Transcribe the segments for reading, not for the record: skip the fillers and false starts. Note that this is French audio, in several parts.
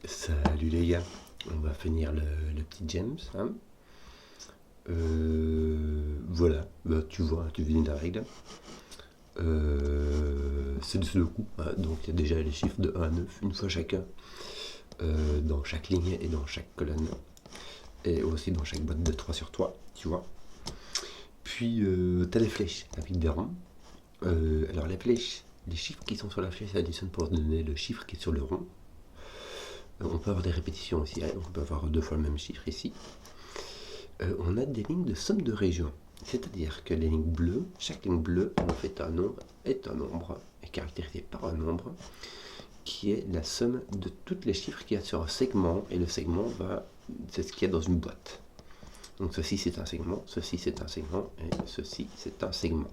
Salut les gars, on va finir le petit James. Hein. Voilà, bah, tu vois, tu viens de la règle. C'est du Sudoku, hein, donc il y a déjà les chiffres de 1 à 9, une fois chacun, dans chaque ligne et dans chaque colonne, et aussi dans chaque boîte de 3 sur 3, tu vois. Puis tu as les flèches avec des ronds. Alors les flèches, les chiffres qui sont sur la flèche s'additionnent pour donner le chiffre qui est sur le rond. On peut avoir des répétitions aussi, hein, on peut avoir 2 fois le même chiffre ici. On a des lignes de somme de régions, c'est-à-dire que les lignes bleues, chaque ligne bleue en fait est un nombre, est caractérisé par un nombre qui est la somme de tous les chiffres qu'il y a sur un segment, et le segment c'est ce qu'il y a dans une boîte. Donc ceci c'est un segment, ceci c'est un segment, et ceci c'est un segment.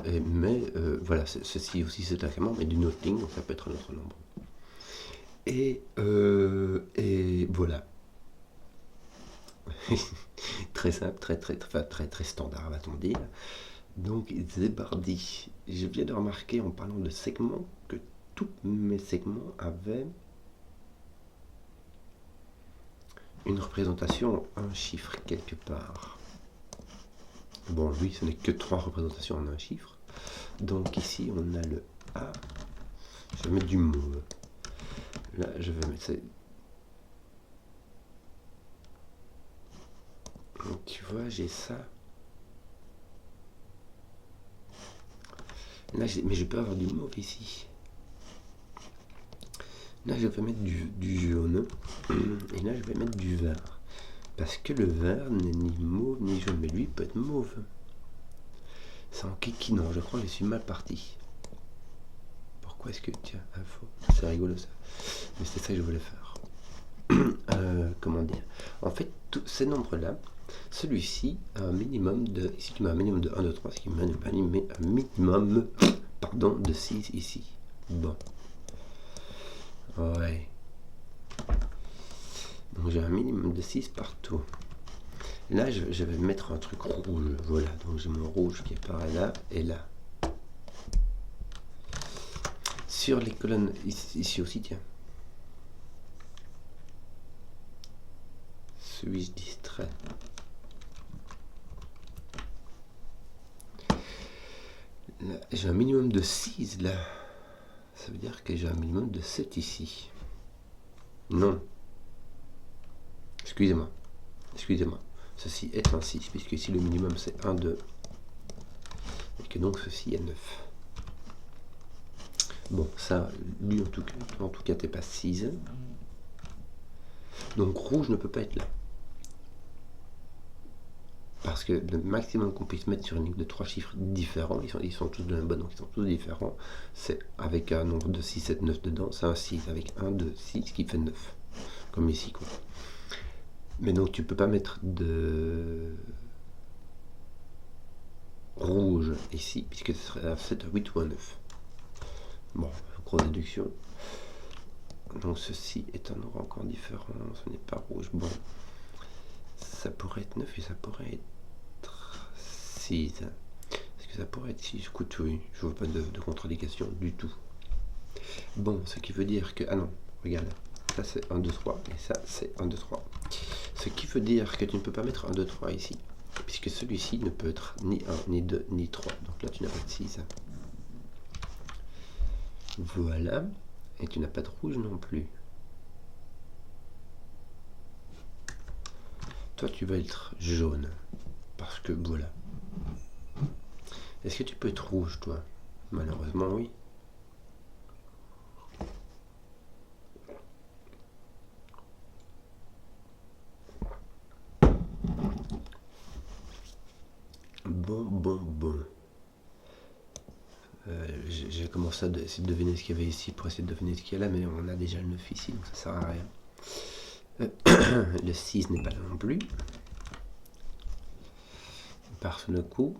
Mais voilà, ceci aussi c'est un segment, mais d'une autre ligne, donc ça peut être un autre nombre. Et voilà. Très simple, très standard, va-t-on dire. Donc, Zebardi. Je viens de remarquer en parlant de segments que tous mes segments avaient une représentation, un chiffre quelque part. Bon, lui, ce n'est que 3 représentations en un chiffre. Donc ici, on a le A. Je vais mettre du mauve. Là, je vais mettre ça. Donc, tu vois, j'ai ça. Là, mais je peux avoir du mauve ici. Là, je vais mettre du jaune. Et là, je vais mettre du vert. Parce que le vert n'est ni mauve ni jaune. Mais lui, peut être mauve. C'est en kiki, non, je crois que je suis mal parti. Pourquoi est-ce que... Tiens, info. C'est rigolo ça. Mais c'est ça que je voulais faire. Comment dire? En fait, tous ces nombres-là, celui-ci a un minimum de... Ici, tu mets un minimum de 1, 2, 3, ce qui met un minimum pardon, de 6 ici. Bon. Ouais. Donc j'ai un minimum de 6 partout. Là, je vais mettre un truc rouge. Voilà, donc j'ai mon rouge qui est par là et là. Sur les colonnes, ici aussi, tiens. Suis-je distrait? J'ai un minimum de 6 là. Ça veut dire que j'ai un minimum de 7 ici. Non. Excusez-moi. Ceci est un 6, puisque ici le minimum c'est 1, 2. Et que donc ceci est 9. Bon, ça, lui en tout cas, t'es pas 6. Donc rouge ne peut pas être là. Parce que le maximum qu'on puisse mettre sur une ligne de 3 chiffres différents, ils sont tous de la même bonne, donc ils sont tous différents, c'est avec un nombre de 6, 7, 9 dedans, c'est un 6 avec 1, 2, 6 qui fait 9. Comme ici, quoi. Mais donc tu peux pas mettre de rouge ici, puisque ce serait un 7, un 8 ou un 9. Bon, grosse déduction. Donc ceci est un nombre encore différent, ce n'est pas rouge. Bon, ça pourrait être 9 et ça pourrait être 6. Est-ce que ça pourrait être 6? Écoute, oui, je vois pas de contre-indication du tout. Bon, ce qui veut dire que... Ah non, regarde, ça c'est 1, 2, 3, et ça c'est 1, 2, 3. Ce qui veut dire que tu ne peux pas mettre 1, 2, 3 ici, puisque celui-ci ne peut être ni 1, ni 2, ni 3. Donc là tu n'as pas de 6. Voilà, et tu n'as pas de rouge non plus. Toi tu vas être jaune, parce que voilà. Est-ce que tu peux être rouge toi? Malheureusement oui. Bon. J'ai commencé à essayer de deviner ce qu'il y avait ici pour essayer de deviner ce qu'il y a là, mais on a déjà le 9 ici, donc ça sert à rien. Le 6 n'est pas là non plus. Par ce coup.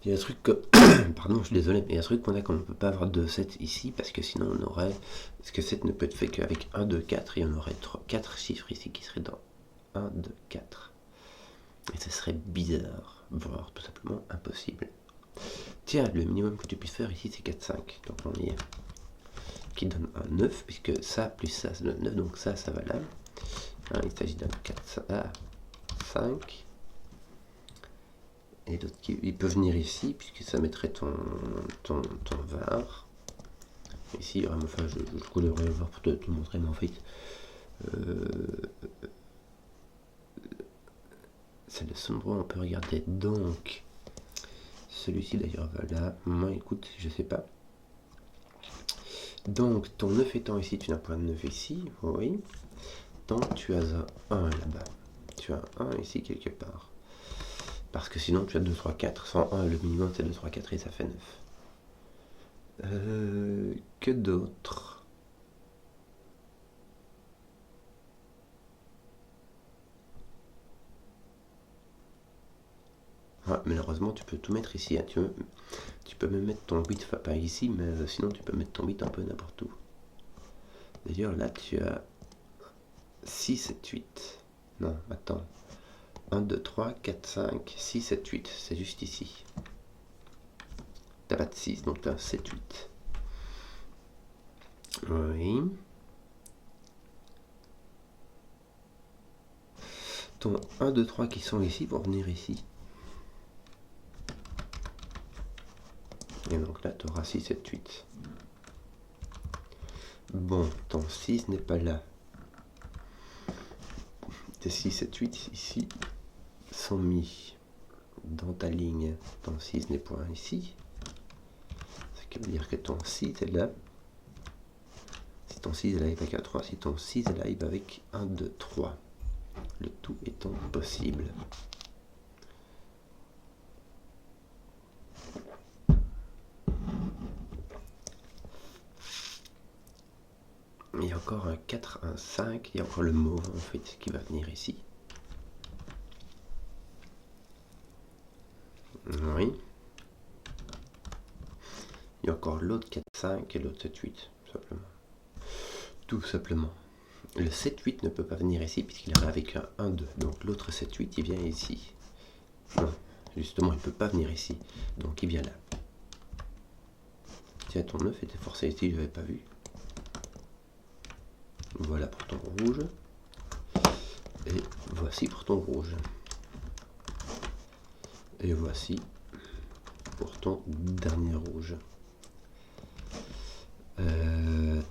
Il y a un truc que... Pardon, je suis désolé, mais il y a un truc qu'on ne peut pas avoir de 7 ici, parce que sinon on aurait... Parce que 7 ne peut être fait qu'avec 1, 2, 4, et on aurait 4 chiffres ici qui seraient dans 1, 2, 4. Et ce serait bizarre, voire tout simplement impossible. Tiens, le minimum que tu puisses faire ici, c'est 4, 5. Donc on y est. Qui donne un 9, puisque ça plus ça donne 9, donc ça va là. Hein, il s'agit d'un 4, 5. Et d'autres qui il peut venir ici, puisque ça mettrait ton var. Ici, vraiment, enfin, je collerai le var pour te montrer, mais en fait, c'est le seul endroit où on peut regarder. Donc, celui-ci d'ailleurs va là. Moi, écoute, je sais pas. Donc, ton 9 étant ici, tu n'as pas de 9 ici, oui. Donc, tu as un 1 là-bas. Tu as un 1 ici quelque part. Parce que sinon, tu as 2, 3, 4. Sans 1, le minimum, c'est 2, 3, 4 et ça fait 9. Que d'autre? Ah, malheureusement, tu peux tout mettre ici. Hein. Tu peux même mettre ton 8, enfin pas ici, mais sinon tu peux mettre ton 8 un peu n'importe où. D'ailleurs, là, tu as 6, 7, 8. Non, attends. 1, 2, 3, 4, 5, 6, 7, 8. C'est juste ici. T'as pas de 6, donc t'as 7, 8. Oui. Ton 1, 2, 3 qui sont ici vont venir ici. Et donc là, tu auras 6, 7, 8. Bon, ton 6 n'est pas là. Tes 6, 7, 8 ici sont mis dans ta ligne. Ton 6 n'est point ici. Ce qui veut dire que ton 6 est là. Si ton 6 est là avec un 3, si ton 6 est là avec 1, 2, 3. Le tout étant possible. Il y a encore un 4, un 5, il y a encore le mauve en fait qui va venir ici. Oui. Il y a encore l'autre 4, 5 et l'autre 7, 8, simplement. Tout simplement. Le 7, 8 ne peut pas venir ici puisqu'il est avec un 1, 2. Donc l'autre 7, 8, il vient ici. Non, justement, il ne peut pas venir ici. Donc il vient là. Tiens, ton 9 était forcé ici, je n'avais pas vu. Voilà pour ton rouge. Et voici pour ton rouge. Et voici pour ton dernier rouge.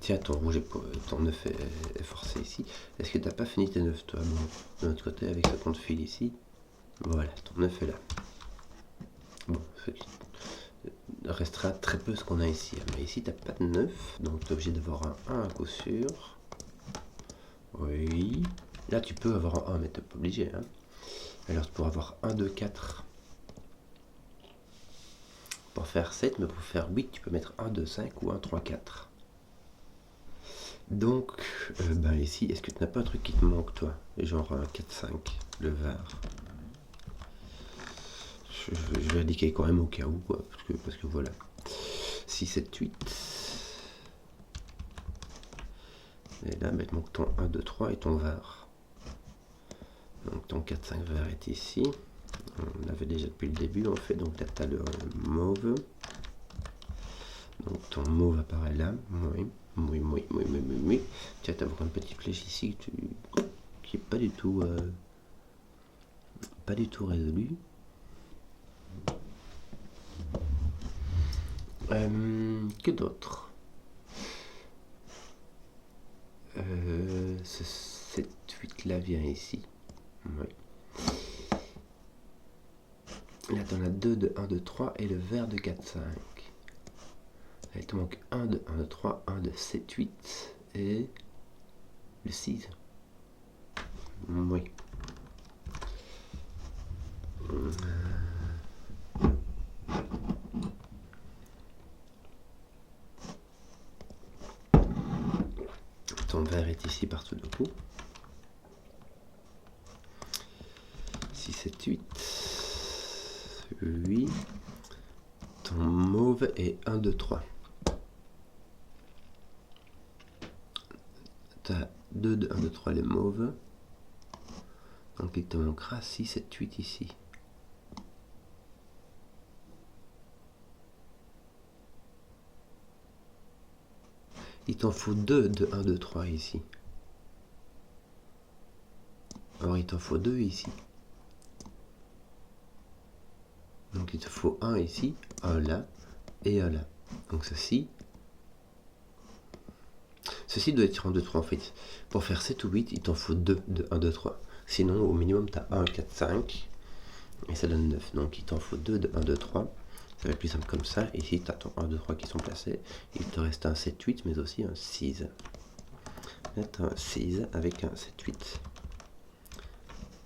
Tiens, ton rouge ton 9 est forcé ici. Est-ce que tu n'as pas fini tes 9 toi? Bon, de l'autre côté, avec ce compte fil ici. Voilà, ton 9 est là. Bon, il restera très peu ce qu'on a ici. Mais ici, tu n'as pas de 9, donc tu es obligé d'avoir un 1 à coup sûr. Oui. Là, tu peux avoir un 1, mais tu n'es pas obligé. Hein. Alors, tu pourras avoir 1, 2, 4. Pour faire 7, mais pour faire 8, tu peux mettre 1, 2, 5 ou 1, 3, 4. Donc, ici, est-ce que tu n'as pas un truc qui te manque, toi? Genre un 4, 5, le var. Je vais indiquer quand même au cas où, quoi, parce que voilà. 6, 7, 8. Et là, il manque ton 1, 2, 3 et ton var. Donc ton 4, 5 var est ici. On l'avait déjà depuis le début, en fait. Donc là, tu as le mauve. Donc ton mauve apparaît là. Oui. Oui. Tiens, tu as une petite flèche ici qui n'est pas du tout résolue. Que d'autre? Ce 7, 8 là vient ici. Oui. Là, tu en as 2 de 1, 2, 3 et le vert de 4, 5. Là, il te manque 1 de 1, 2, 3, 1 de 7, 8 et le 6. Oui. Ton vert est ici partout de coup. 6, 7, 8. 8. Ton mauve est 1, 2, 3. Tu as 2 de 1, 2, 3 les mauves. Donc il te manquera 6, 7, 8 ici. Il t'en faut 2 de 1, 2, 3 ici. Alors il t'en faut 2 ici. Donc il te faut un ici, un là et un là. Donc ceci doit être en 2, 3 en fait. Pour faire 7 ou 8, il t'en faut 2 de 1, 2, 3. Sinon au minimum tu as 1, 4, 5 et ça donne 9. Donc il t'en faut 2 de 1, 2, 3. Ça va être plus simple comme ça. Ici tu as ton 1, 2, 3 qui sont placés. Il te reste un 7, 8 mais aussi un 6. Mettre un 6 avec un 7, 8.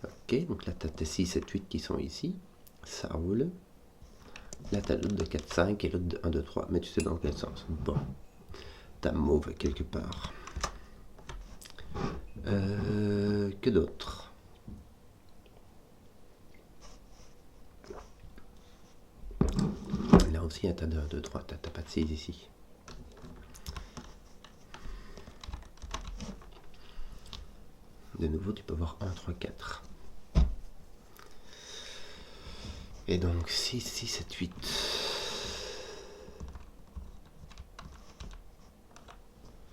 Ok, donc là tu as tes 6, 7, 8 qui sont ici. Ça roule. Là, tu as l'autre de 4, 5 et l'autre de 1, 2, 3. Mais tu sais dans quel sens. Bon. T'as mauve quelque part. Que d'autre? Là aussi, t'as 2, 1, 2, 3. T'as pas de 6 ici. De nouveau, tu peux avoir 1, 3, 4. Et donc 6, 6, 7, 8.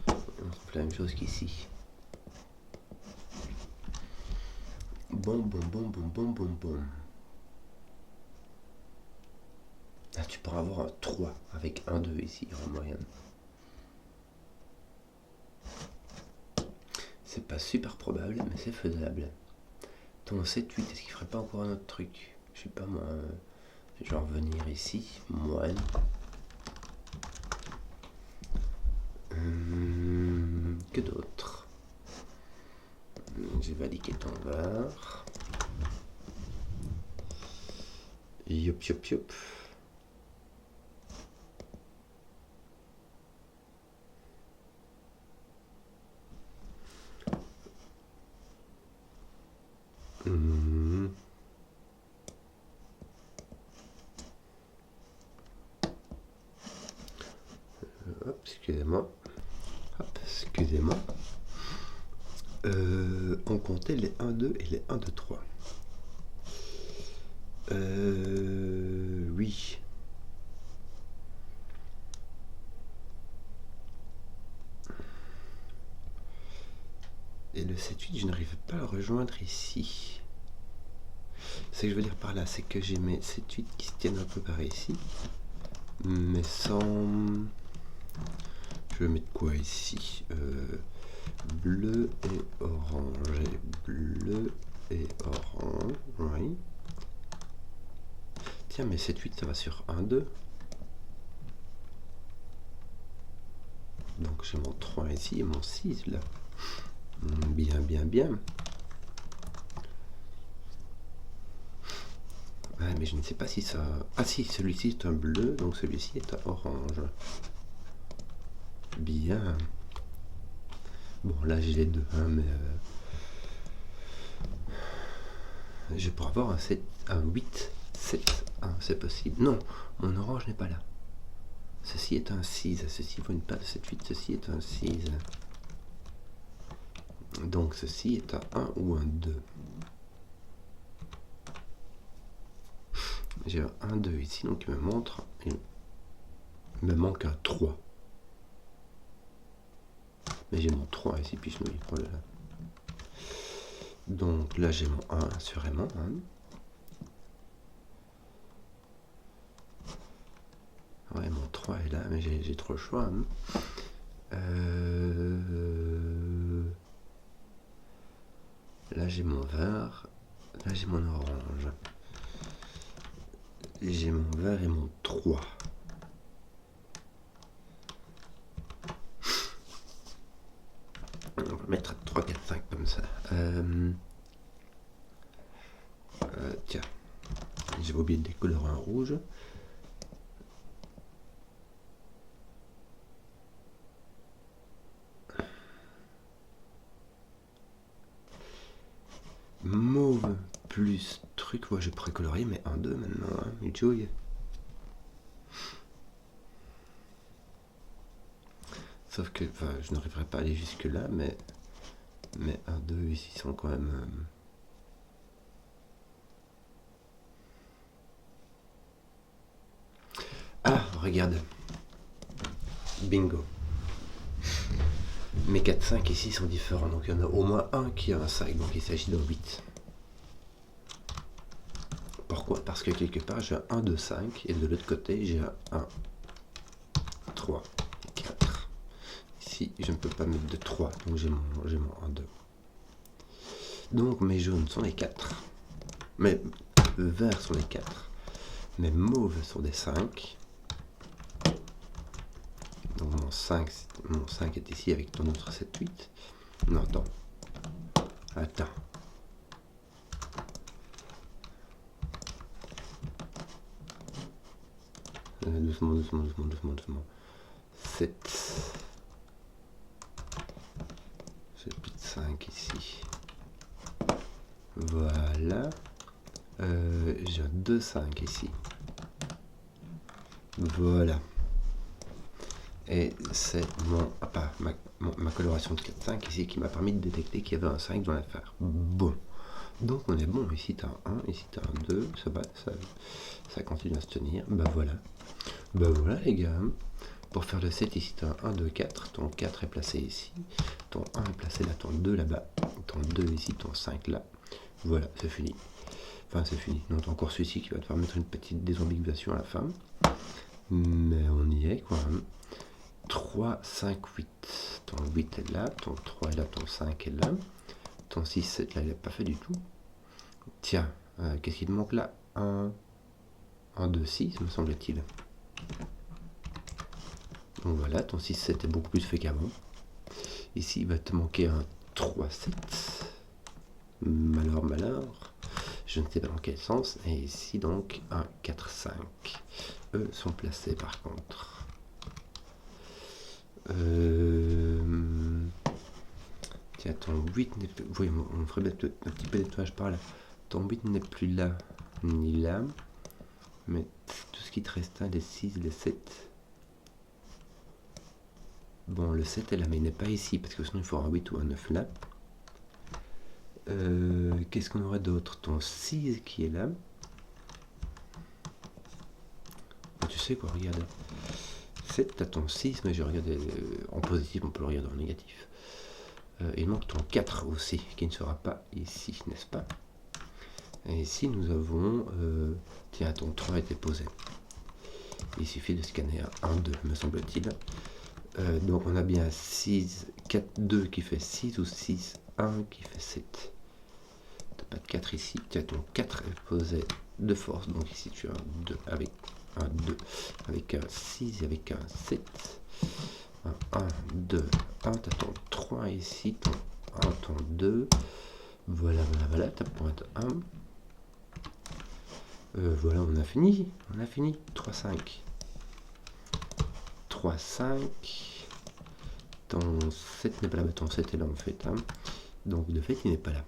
C'est la même chose qu'ici. Bon. Là, tu pourras avoir un 3 avec un 2 ici en moyenne. C'est pas super probable, mais c'est faisable. Ton 7, 8, est-ce qu'il ferait pas encore un autre truc? Je sais pas moi. Je vais revenir ici. Moine. Que d'autre? J'ai validé ton var. Yop. Excusez-moi. On comptait les 1, 2 et les 1, 2, 3. Oui. Et le 7, 8, je n'arrive pas à le rejoindre ici. Ce que je veux dire par là, c'est que j'ai mes 7, 8 qui se tiennent un peu par ici. Mais sans... Je vais mettre quoi ici? Bleu et orange. Bleu et orange. Oui. Tiens, mais 7, 8, ça va sur 1, 2. Donc j'ai mon 3 ici et mon 6 là. Bien. Ouais, mais je ne sais pas si ça... Ah si, celui-ci est un bleu, donc celui-ci est un orange. Bien. Bon, là j'ai les deux, hein, mais... je pourrais avoir un 8, 7, 1, c'est possible. Non, mon orange n'est pas là. Ceci est un 6, ceci vaut une paire de 7, 8, ceci est un 6. Donc ceci est un 1 ou un 2. J'ai un 1, 2 ici, donc il me montre, il me manque un 3. Mais j'ai mon 3 ici, puis je me dis, oh là là. Donc là j'ai mon 1 assurément. Hein. Ouais, mon 3 est là, mais j'ai trop le choix. Hein. Là j'ai mon vert, là j'ai mon orange. J'ai mon vert et mon 3. On va mettre 3, 4, 5 comme ça. Tiens, j'ai oublié de décolorer un rouge. Mauve plus truc, ouais, je pourrais colorier, mais 1, 2 maintenant, hein, une jouille. Sauf que je n'arriverai pas à aller jusque là, mais 1, 2 ici sont quand même... Ah, regarde. Bingo. Mes 4, 5 ici sont différents, donc il y en a au moins un qui a un 5, donc il s'agit d'un 8. Pourquoi? Parce que quelque part j'ai un 1, 2, 5, et de l'autre côté j'ai un 1, 3, 4. Ici je ne peux pas mettre de 3, donc j'ai mon 1, 2. Donc mes jaunes sont les 4, mes verts sont les 4, mes mauves sont des 5. Donc mon 5 est ici avec ton autre 7, 8. Non, attends. Doucement. 7. J'ai plus de 5 ici. Voilà. J'ai un 2, 5 ici. Voilà. Et c'est ma coloration de 4, 5 ici qui m'a permis de détecter qu'il y avait un 5 dans l'affaire. Bon. Donc on est bon. Ici tu as un 1, ici tu as un 2. Ça continue à se tenir. Bah voilà. Bah voilà les gars. Pour faire le 7, ici tu as un 1, 2, 4. Ton 4 est placé ici. Ton 1 est placé là. Ton 2 là-bas. Ton 2 ici. Ton 5 là. Voilà, c'est fini. Enfin, c'est fini. Donc, encore celui-ci qui va te permettre une petite désambiguation à la fin. Mais on y est, quoi. 3, 5, 8. Ton 8 est là. Ton 3 est là. Ton 5 est là. Ton 6, 7 là, il n'a pas fait du tout. Tiens, qu'est-ce qu'il te manque là? 1, 2, 6, me semble-t-il. Donc voilà, ton 6, 7 est beaucoup plus fait qu'avant. Ici, il va te manquer un 3, 7. Malheur, je ne sais pas dans quel sens. Et ici donc un 4, 5. Eux sont placés par contre. Tiens, ton 8 n'est plus... Oui, on ferait peut-être un petit peu de nettoyage par là. Ton 8 n'est plus là, ni là. Mais tout ce qui te reste, les 6, les 7. Bon, le 7 est là, mais il n'est pas ici, parce que sinon il faut un 8 ou un 9 là. Qu'est-ce qu'on aurait d'autre? Ton 6 qui est là. Tu sais quoi, regarde. 7, t'as ton 6, mais je regarde en positif, on peut le regarder en négatif. Il manque ton 4 aussi, qui ne sera pas ici, n'est-ce pas? Et ici, nous avons... tiens, ton 3 était posé. Il suffit de scanner un 1, 2, me semble-t-il. Donc on a bien 6, 4, 2 qui fait 6 ou 6, 1 qui fait 7. T'as pas de 4 ici. Tiens, ton 4 est posé de force. Donc ici tu as un 2 avec un 2, avec un 6 et avec un 7. Un 1, 2, 1. T'as ton 3 ici, ton 1, ton 2. Voilà, t'as point 1. Voilà, on a fini. 3, 5. 3, 5. Ton 7 n'est pas là, mais ton 7 est là en fait. Hein. Donc de fait, il n'est pas là.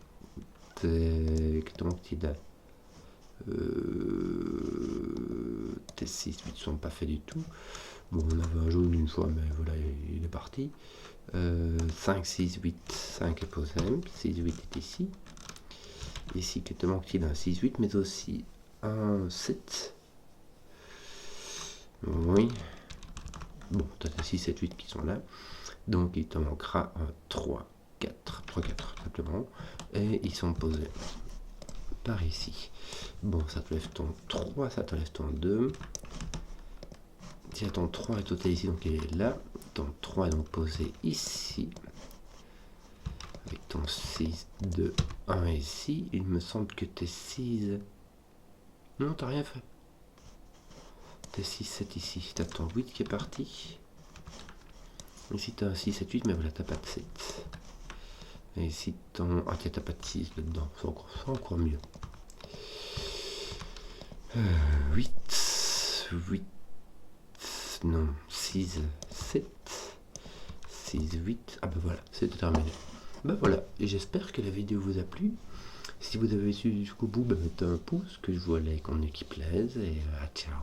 Donc il a tes 6, 8 sont pas faits du tout. Bon, on avait un jaune une fois, mais voilà, il est parti. 5, 6, 8, 5 est posé. 6, 8 est ici. Ici, que te manque-t-il? Un 6, 8, mais aussi un 7. Oui. Bon, tu as 6, 7, 8 qui sont là. Donc, il te manquera un 3, 4. 3, 4, simplement. Et ils sont posés par ici. Bon, ça te lève ton 3, ça te lève ton 2. Tiens, ton 3 est total ici, donc il est là. Ton 3 est donc posé ici. Avec ton 6, 2, 1 ici. Il me semble que tes 6... Non, t'as rien fait. Tes 6, 7 ici. T'as ton 8 qui est parti. Ici, t'as un 6, 7, 8, mais voilà, t'as pas de 7. Et ici, ton... Ah, tiens, t'as pas de 6 là-dedans. C'est encore mieux. 8, non, 6, 7, 6, 8. Ah ben voilà, c'est terminé. Ben voilà, et j'espère que la vidéo vous a plu. Si vous avez suivi jusqu'au bout, mettez un pouce, que je vois like en qui plaise, et ciao.